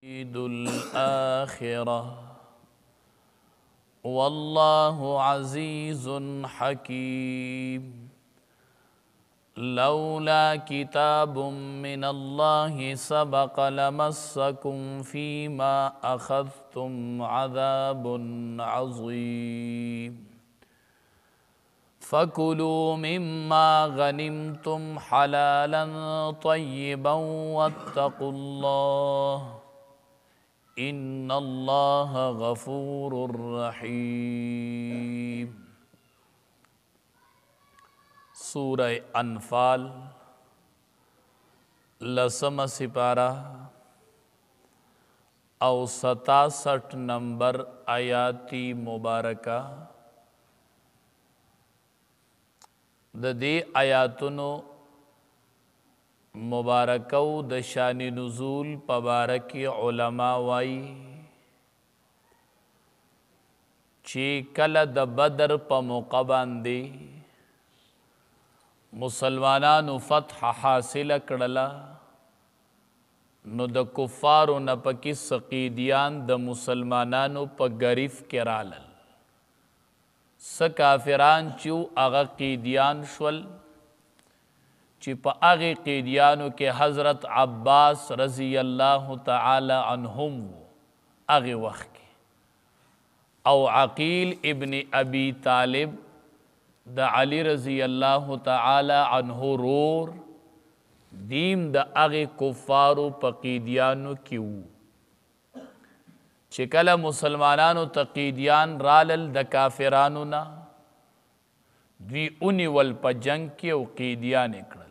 الآخرة والله عزيز حكيم لولا كتاب من الله سبق لمسكم فيما أخذتم عذاب عظيم فكلوا مما غنمتم حلالا طيبا واتقوا الله إن الله غفور رحيم سورہ انفال لسم سپارہ او 67 نمبر آیاتی مبارکہ د دې آیاتونو مبارکو د شان نزول پبارک علماء وائی چې کله د بدر په موقع باندې مسلمانانو فتح حاصل کړله نو د کفارو نه پکې سقیدیان د مسلمانانو په غریف کې رالل س کافران چې هغه قیدیان شول چې په هغه قیدیانو کې حضرت عباس رضی الله تعالی عنهم هغه وخت کې او عقیل ابن ابی طالب د علی رضی الله تعالی عنه رور دیم د هغه کفارو په قیدیانو کې وو چې کله مسلمانانو تقیدیان رالل د کافرانو نه دوی اونیول په جنگ کې او قیدیان کړل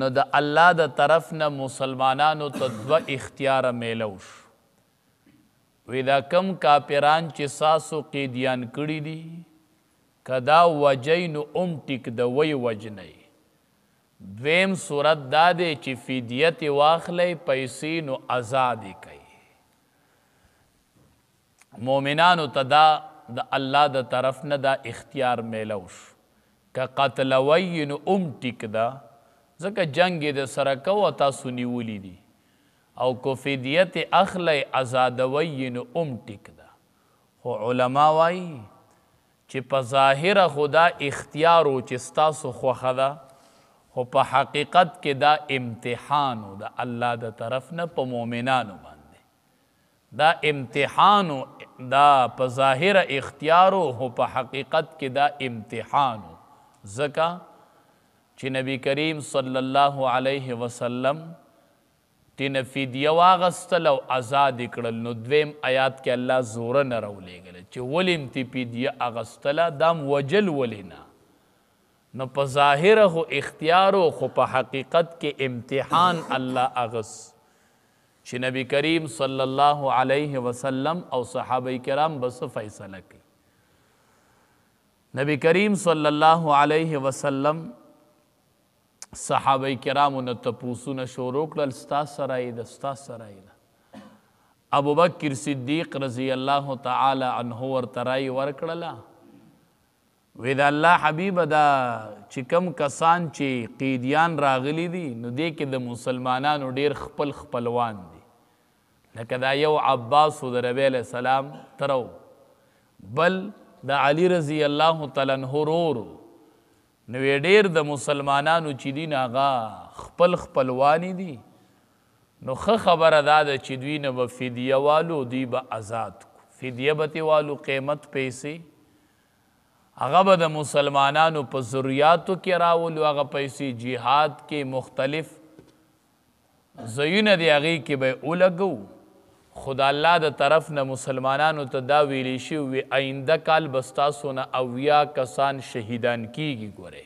نو د الله د طرف نه مسلمانانو ته دوه اختیار میلو شو وی دا کم کافران چې ساسو قیدیان کړي دي کدا وجی نو ټیک د وی وجنی دویم صورت دا دی چې فدیت واخلی پیسې نو آزادی کوي مومنانو ته دا د الله د طرف نه دا اختیار میلو شو که قتلوی نو ټیک دا ځکه جنگ د سره کو تاسو نیولی دي او کو فدیت اخلی آزادوی نو ټیک دا خو علما وایي چې په ظاهره خدا اختیارو چې ستاسو خوښه ده خو په حقیقت کې دا امتحانو دا الله د طرف نه په مؤمنانو باندې دا امتحانو دا په ظاهر اختیارو خو په حقیقت کې دا امتحانو ځکه چې نبی کریم صلی الله علیه وسلم تینا فدیه واغستل او آزاد کړل نو دویم آیات کې الله زوره نه راولېږله چې ولیم تی فدیه اغستله دام وجل ولینا نو په ظاهر خو اختیارو خو په حقیقت کې امتحان الله اغس چې نبی کریم صلی الله علیه وسلم او صحابه کرام بس فیصله کوي نبی کریم صلی الله علیه وسلم صحابه کرامو نه تپوسونه شروع کړل ستا سره د ستا سره ابو بکر صدیق رضی الله تعالی عنه ورته رای ورکړله وی دا الله حبیب دا چې کم کسان چې قیدیان راغلی دي نو دې کې د مسلمانانو ډیر خپل خپلوان دي لکه دا یو عباس و د نبی علیہ السلام ترو بل د علی رضی الله تعالی عنہ رورو نو ډیر د مسلمانانو چې دي هغه خپل خپلوانی دي نو خبره دا ده چې دوی نه به فدیه والو دوی به آزاد فدیه به والو قیمت پیسې هغه به د مسلمانانو په ضروریاتو کې راولو هغه پیسې جهاد کې مختلف ځایونه دی هغې کې به ولګو خدا الله د طرف نه مسلمانانو ته دا ویلی شوي آینده کال به ستاسو نه 80 کسان شهیدان کیږي ګورئ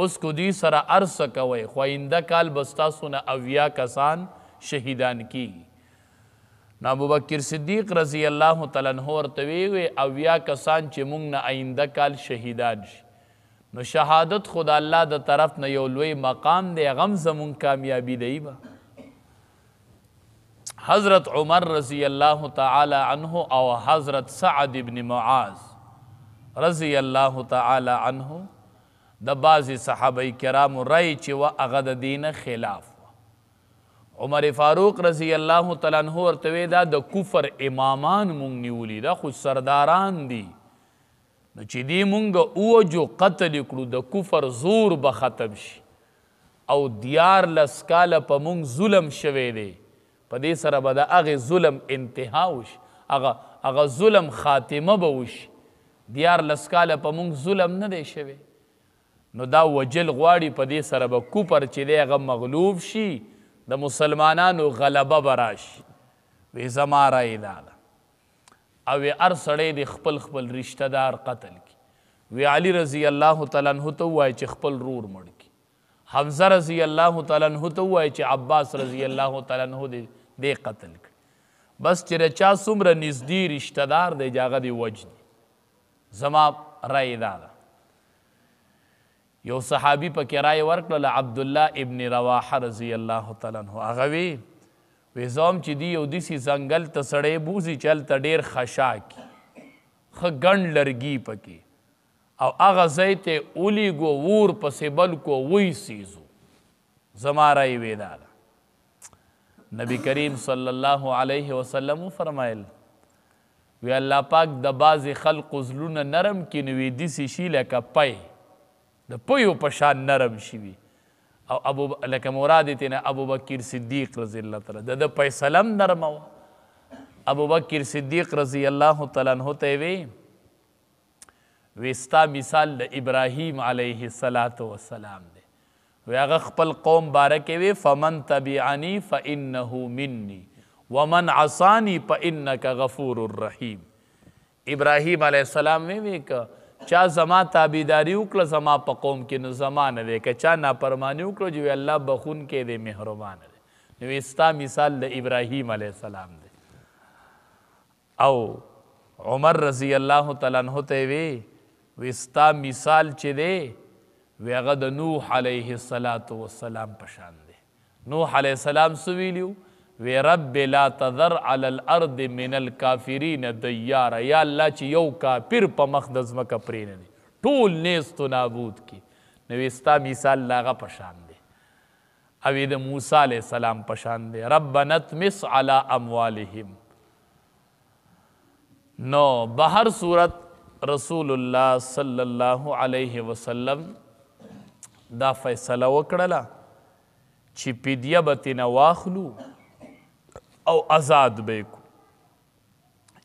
اوس کو دوی سره عرض کوئ خو آینده کال به ستاسو نه 80 کسان شهیدان کیږي نو ابوبکر صدیق رضی الله تعالی عنہ ورته وی 80 کسان چې موږ نه آینده کال شهیدان شي نو شهادت خدا الله د طرف نه یو لوی مقام دی غم زمون کامیابی دی با حضرت عمر رضی الله تعالی عنہ او حضرت سعد ابن معاذ رضی الله تعالی عنہ د بعضی صحابه کرام رای چې و هغه د دین خلاف عمر فاروق رضی الله تعالی عنہ ورته وی دا د کفر امامان مونږ نیولي دا خو سرداران دي نو چې دی مونږ اوجو قتل کړو د کفر زور به ختم شي او 14 کاله په مونږ ظلم شوی دی په دې سره به د هغې ظلم انتها وشي هغه ظلم خاتمه به وشي 14 کاله په مونږ ظلم نه دی شوی نو دا وجل غواړي په دې سره به کفر چې دی هغه مغلوب شي د مسلمانانو غلبه به راشي وی زما رایې دا ده او وی هر سړی د خپل خپل رشته دار قتل کی وی علي رضی الله تعالی عنہ ته ووایي چې خپل رور مړ کی حمزه رضی الله تعالی عنہ ته ووایي چې عباس رضی الله تعالی عنہ دې قتل کړي بس چې چا څومره نږدې رشته دار دی چې هغه دې وجني زما رایې دا ده یو صحابي پکې رایې ورکړله عبدالله ابن رواحه رضی الله تعالی عنہ هغه وی زوم چې دی یو داسې ځنګل ته سړی بوځي چې هلته ډېر خشاک ښه ګڼ لرګي پکې او هغه ځای ته ولیږو اور پسې بل کو وی سیزو زما رایې وی دا ده نبی کریم صلی الله علیه وسلم فرمایل وی الله پاک د بعضې خلقو زړونه نرم کړي نو وی داسې شي لکه پی د پویو په شان نرم شوي او لکه مراد یې تېنه ابوبکر صدیق رضی الله تعالی د فیصله هم نرمه وه ابوبکر صدیق رضی الله تعالی عنہ ته وی ستا مثال د ابراهیم علیه السلام دی وی هغه خپل قوم باره کې وی فمن تبعنی فانه منی ومن عصانی فانک غفور الرحیم ابراهیم علیه السلام وی که چا زما تابیداری وکړه زما په قوم کې نو زما نه دی که چا نافرماني وکړو چې الله بخونکی دی مهربانه دی نو ستا مثال د ابراهیم علیه السلام دی او عمر رضی الله تعالی عنہ ته وی ستا مثال چې دی وی هغه د نوح علیه السلام په شان دی نوح علیه السلام څه ویلي وی رب لا تذر علی الارض من الکافرین دیارا یا الله چې یو کافر په مخ د ځمکه پرېنږدي ټول نیست و نابود کی نو ستا مثال د هغه په شان دی او د موسی علیه السلام په شان دی ربنا اطمس علی اموالهم نو بهر صورت رسول الله صلی الله علیه وسلم دا فیصله وکړله چې فدیه به ترېنه واخلو او آزاد به کو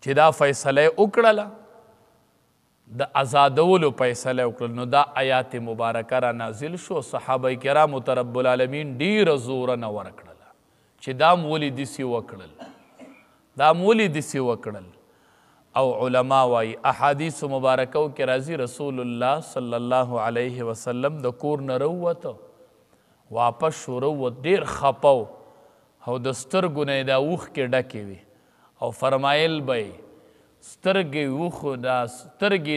چې دا فیصله وکړله د آزادولو فیصله وکړل نو دا آیات مبارکه را نازل شو صحابه کرامو ته رب العالمین ډېره زوره نه ورکړله چې دا م ولې داسې وکړل او علما وایي احادیثو مبارکو کې راځي رسول الله صلی الله علیه وسلم د کور نه راووته واپس شو راووت ډېر خپه او د سترګو نه یې دا اوښکې ډکې وي او فرمایل به یې سترګې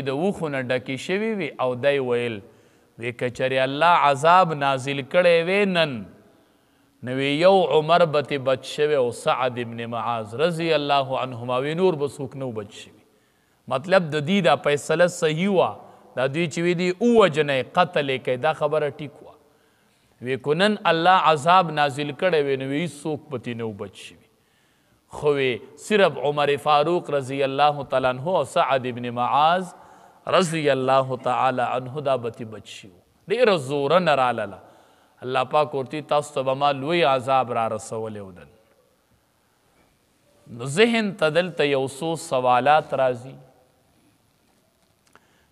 د اوښو نه ډکې شوي وي او دی ویل وی که چېرې الله عذاب نازل کړی وی نن نو یو عمر به ترې بچ شوی او سعد ابن معاذ رضی الله عنهما وی نور به څوک نه بچ شوي مطلب د دې دا فیصله صحیح وه دا دوی چې وی دي ووجنئ قتل یې کوي دا خبره ټیک وه وی کو نن الله عذاب نازل کړی وی نو هیڅوک به ترې نه بچ شوي خو صرف عمر فاروق رضی الله تعالی عنہ او سعد ابن معاذ رضی الله تعالی عنہ دا به ترې بچ شوي ډېره زوره نه رالاله الله پاک ورته تاسو ته به ما لوی عذاب را رسولی و نن نو ذهن ته دلته یو څو سوالات راځي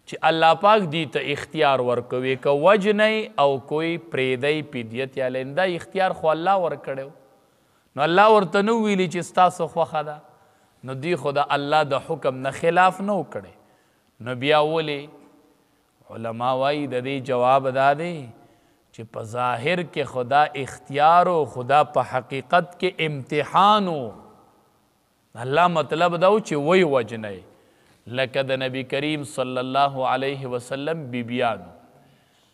چې الله پاک دی ته اختیار ورکوي که وجنئ او کوئی پریدی فدیت یا لین دا اختیار خو الله ورکړی نو الله ورته نه ویلي چې ستاسو خوښه ده نو دوی خو د الله د حکم نه خلاف نه وکړی نو بیا ولې علما وایي د دې جواب دا دی چې په ظاهر کې خدا اختیار و خدا په حقیقت کې امتحان و الله مطلب دا و چې وی وجنئ لکه د نبی کریم صلی الله علیه وسلم بیبیانو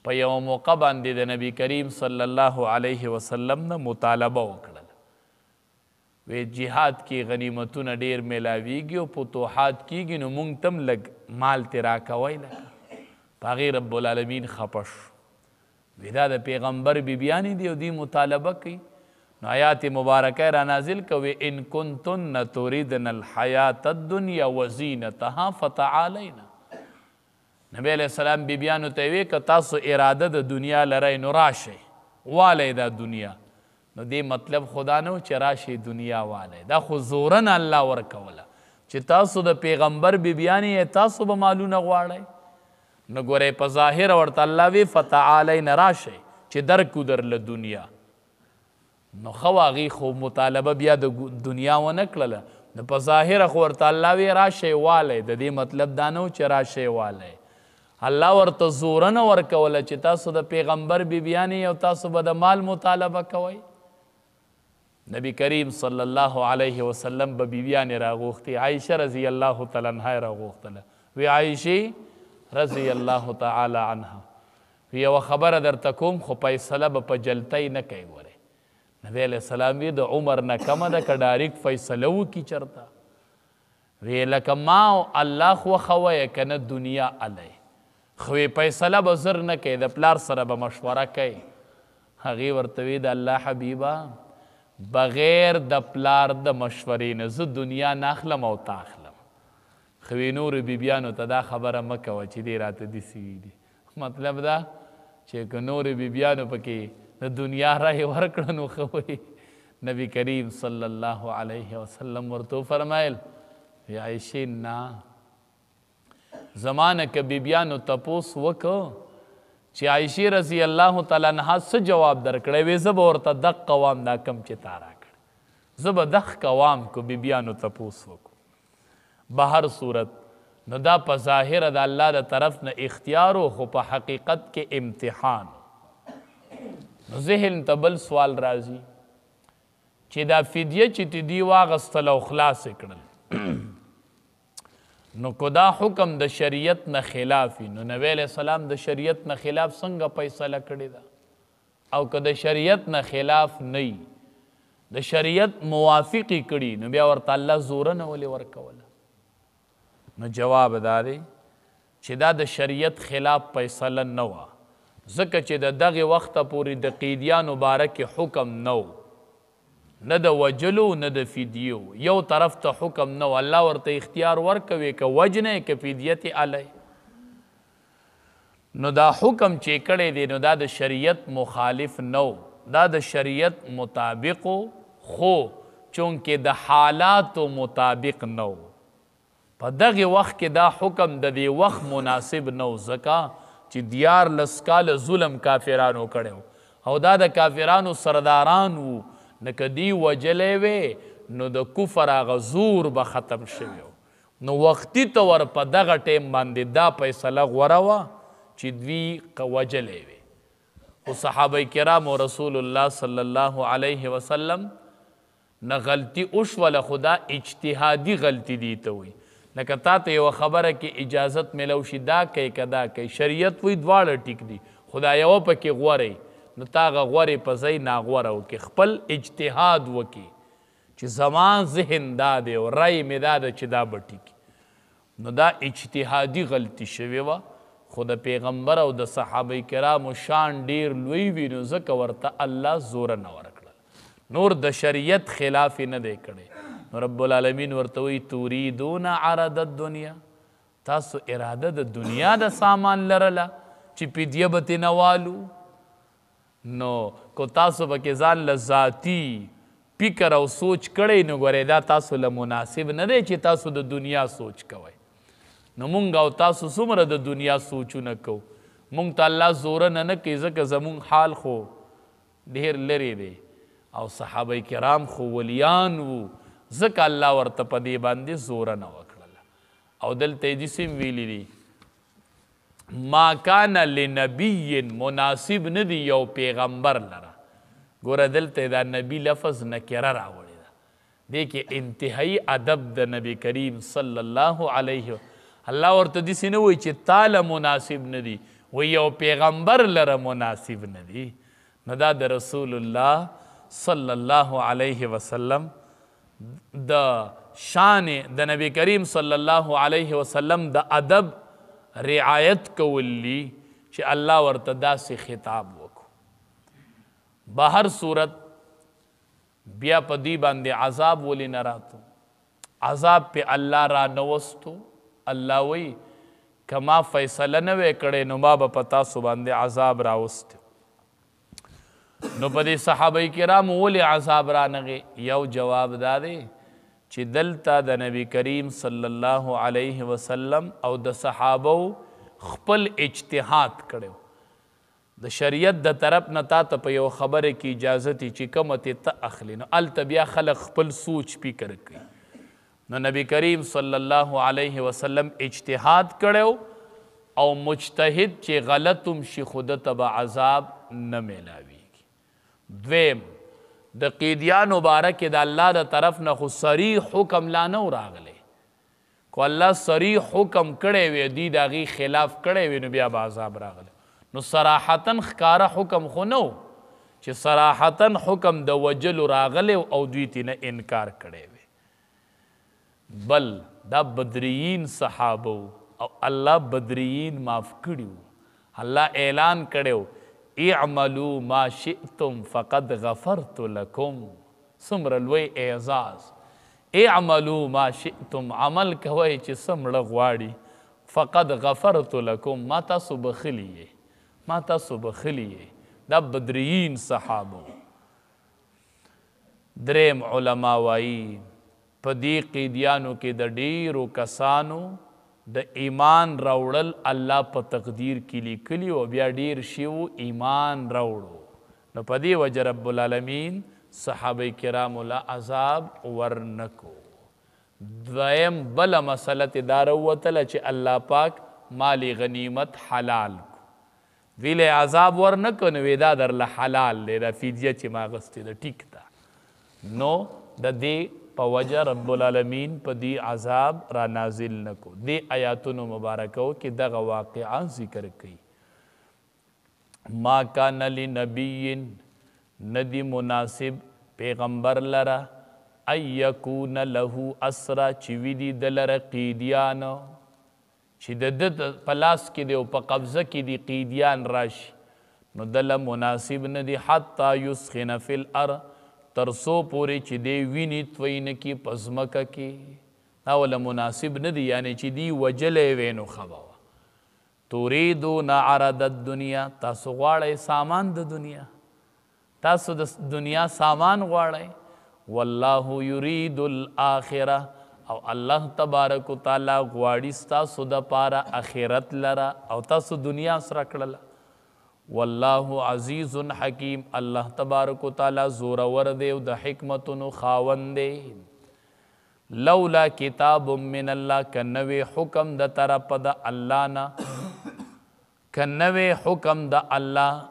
په یو موقع باندې د نبی کریم صلی الله علیه وسلم نه مطالبه وکړل وی جهاد کې غنیمتونه ډیر میلاویږي او فتوحات کیږي نو مونږ تم لږ مال ترې راکوئ لکه په هغې رب العالمین خفه شو وی دا د پیغمبر بیبیانې دي او دوی مطالبه کوي نو آیات مبارکه را نازل کوي ان کنتن تريدن الحیات الدنیا وزینتها فتعالینا. نبی علیہ السلام بیبیانو ته وی که تاسو اراده د دنیا لرئ نو راشئ والی دا دنیا. نو دې مطلب خدا نو چې راشئ دنیا والی، دا خو زورن الله ورکوله چې تاسو د پیغمبر بیبیانې تاسو به مالونه غواړئ. نو ګورئ په ظاهر ورته الله وی فتعالینا راشئ چې درکو درله دنیا. نو خو هغې خو مطالبه بیا د دنیا ونه کړله، نو په ظاهره خو ورته الله وی راشئ والی، د دې مطلب دا نه و چې راشئ والی. الله ورته زوره نه ورکوله چې تاسو د پیغمبر بیبیانې او تاسو به د مال مطالبه کوئ. نبی کریم صلی الله علیه وسلم به بیبیانې راغوښتې، عایشه رضی الله تعالی عنها یې راغوښتله. وی عایشې رضی الله تعالی عنها وی یوه خبره درته کوم خو فیصله به په جلتۍ نه کوئ. ورئ نبی علیہ السلام وی د عمر نه کمه ده که ډایرکټ فیصله وکړي چرته. وی لکه ما او الله خوښوی که نه دنیا علی، خو فیصله به زر نه کوي، د پلار سره به مشوره کوي. هغې ورته وی د الله حبیبه بغیر د پلار د مشورې نه زه دنیا نه اخلم او تا اخلم. خو نورو بیبیانو ته دا خبره مه کوه چې دې راته داسې وي دي. مطلب دا چې که نورو بیبیانو پکې د دنیا رای ورکړه نو ښه وي. نبی کریم صلی الله علیه وسلم ورته وفرمایل وی عایشې نه زمانه که بیبیانو تپوس وکړه چې عایشې رضی الله تعالی عنها څه جواب درکړی وی زه به ورته دق قوام دا کم چې تا راکړه، زه به دق قوام که بیبیانو تپوس وکړو. به هر صورت نو دا په ظاهره د الله د طرف نه اختیار و، خو په حقیقت کې امتحان. نو ذهن ته بل سوال راځي چې دا فدیه چې ته دی واغستل او خلاص کړل نو که دا حکم د شریعت نه خلاف وي نو نبی علیہ السلام د شریعت نه خلاف څنګه فیصله کړې ده؟ او که د شریعت نه خلاف نه وي د شریعت موافقې کړي نو بیا ورته الله زوره نه ولې ورکوله؟ نو جواب دا دی چې دا د شریعت خلاف فیصله نه وه، ځکه چې د دغې وخته پورې د قیدیانو باره کې حکم نه و، نه د وجلو نه د فدیو، یو طرف ته حکم نه و. الله ورته اختیار ورکوي که وجنه که فدیت علی. نو دا حکم چې کړی دی نو دا د شریعت مخالف نه و، دا د شریعت مطابق و، خو چونکې د حالاتو مطابق نه و. په دغې وخت کې دا حکم د دې وخت مناسب نه و، ځکه چې 14 کاله ظلم کافرانو کړی او دا د کافرانو سرداران وو، نه که دی وجلی وی نو د کفر هغه زور به ختم شوی و. نو وختي طور په دغه ټیم باندې دا فیصله غوره وه چې دوی وجلی وی. خو صحابه کرام و رسول الله صلی الله علیه وسلم نه غلطي وشوله، خو دا اجتهادي غلطي دی ته وی. لکه تا ته یوه خبره کې اجازت میلو شي دا کوي که دا کوي، شریعت وی دواړه ټیک دي، خو دا یوه پکې غورئ نو تا هغه غورې په ځای ناغوره وکړي، خپل اجتهاد وکړي چې زما ذهن دا دی او رای مې دا ده چې دا به ټیکي. نو دا اجتهادي غلطي شوې وه، خو د پیغمبر او د صحابه کرامو شان ډیر لوی وي نو ځکه ورته الله زوره نه ورکړل، نور د شریعت خلاف نه دی کړی. نو رب العالمین ورته وایي تریدون عرض الدنیا، تاسو اراده د دنیا د سامان لرله چې فدیه به ترې نه والو. نو کو تاسو پکې ځان له ذاتي فکر او سوچ کړی نو ګورئ دا تاسو له مناسب نه دی چې تاسو د دنیا سوچ کوئ. نو مونږ او تاسو څومره د دنیا سوچونه کوو، مونږ ته الله زوره نه کوي ځکه زمونږ حال خو ډېر لرې دی او صحابه کرام خو ولیان وو، ځکه الله ورته په دې باندې زوره نه وکړله. او دلته یې داسې هم ویلي دي ما کان لنبی مناسب نه دی یو پیغمبر لره. ګوره دلته دا نبی لفظ نکره راوړې ده، دې کې انتهایی ادب د نبی کریم صلی الله علیه الله ورته داسې نه وایي چې تاله مناسب نه دی، وایي یو پیغمبر لره مناسب نه دی. نو دا د رسول الله صلی الله علیه وسلم د شان د نبی کریم صلی الله علیه وسلم د ادب رعایت کولی چې الله ورته داسې خطاب وکړو. به هر صورت بیا په دی باندې عذاب ولی نه راتو عذاب په الله را نوستو الله وی کما فیصله نه وې کړې نو ما به په تاسو باندې عذاب راوستو نو په دې صحابه کرامو ولې عذاب رانغې یو جواب دا دی چې دلته د نبی کریم صلی الله علیه وسلم او د صحابو خپل اجتهاد کړو د شریعت د طرف نه تا ته په یو خبره کې اجازه تی چې کومه ته اخلي نو هلته بیا خلک خپل سوچ فکر کوي نو نبی کریم صلی الله علیه وسلم اجتهاد کړو او مجتهد چې غلطم شي خود ته به عذاب نه میلاویږي دویم د قیدیانو باره کې د الله د طرف نه خو صریح حکم لا نه راغلی کو الله صریح حکم کړی وی دی د هغې خلاف کړی وی نو بیا به عذاب راغلی نو صراحتاً ښکاره حکم خو نه چې صراحتاً حکم د وجلو راغلی او دوی ترې نه انکار کړی وی بل دا بدریین صحابه او الله بدریین معاف کړي الله اعلان کړی اعملوا ما شئتم فقد غفرت لكم څومره لوی اعزاز اعملوا ما شئتم عمل کوئ چې څه مړه غواړي فقد غفرت لكم ما تاسو بخلی یې ما تاسو بخلی یې دا بدریین صحابه دریم علما وایي په دې قیدیانو کې د ډیرو کسانو د ایمان راوړل الله په تقدیر کې لیکلي او بیا ډیر شیو ایمان راوړو نو په دې وجه رب العالمین صحابه کرامو له عذاب ورنکو دویم بله مسله تې دا راووتله چې الله پاک مال غنیمت حلال کو ویلې عذاب ورنکو نو وی دا درله حلال دی دا فدیه چې ما اخیستې ده ټیک ده نو د دې په وجه رب العالمین په دی عذاب را نازل نکو دی آیاتونو مبارکو کې دغه واقعا ذکر کړي ما کان لنبی ندی مناسب پیغمبر لرا ای یکون له اسرا چې ویدي د لره قیدیان چې د ده په لاس کې دی او په قبضه کې دی قیدیان راشي نو دله مناسب نه دی حتی یسخن فی الارض ترسو پوری چې دی ویني توینه کې په ځمکه کې دا وله مناسب نه دی یعنی چې دی وجلی وی نو ښه به وه تریدون عرض الدنیا تاسو غواړئ سامان د دنیا تاسو د دنیا سامان غواړئ والله یرید الاخره او الله تبارک وتعالی غواړي ستاسو دپاره آخرت لره او تاسو دنیا سره کړله والله عزیز حکیم الله تبارک و تعالی زورور دی او د حکمتونو خاوند دی لولا کتاب من الله کنوی حکم د طرف د الله نه کنوی حکم د الله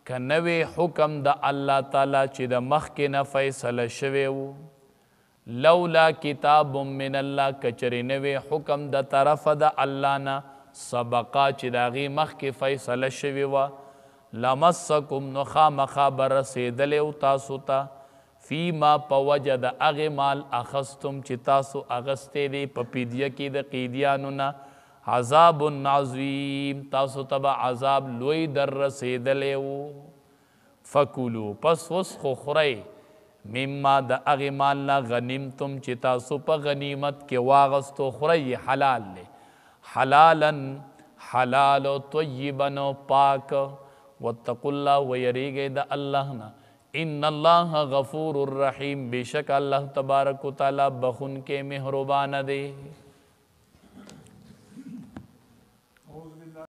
کنوی حکم د الله تعالی چې د مخکې نه فیصله شوی و لولا کتاب من الله کچری نوی حکم د طرف د الله نه سبقا چې د هغې مخکې فیصله شوې وه لمسکم نو خامخا به رسېدلی او تاسو ته فیما په وجه د هغې مال اخستم چې تاسو اخستی دی په فدیه کې د قیدیانو نه عذاب عظیم تاسو ته به عذاب لوی در رسېدلی و فکلو پس اوس خو خورئ مما د هغې مال نه غنیمتم چې تاسو په غنیمت کې واغستو خورئ حلال دی حلالا حلال و طیبا و پاک واتقوا الله ویریږئ د الله نه ان الله غفور الرحیم بشک الله تبارک و تعالی بخون کې مهربان دی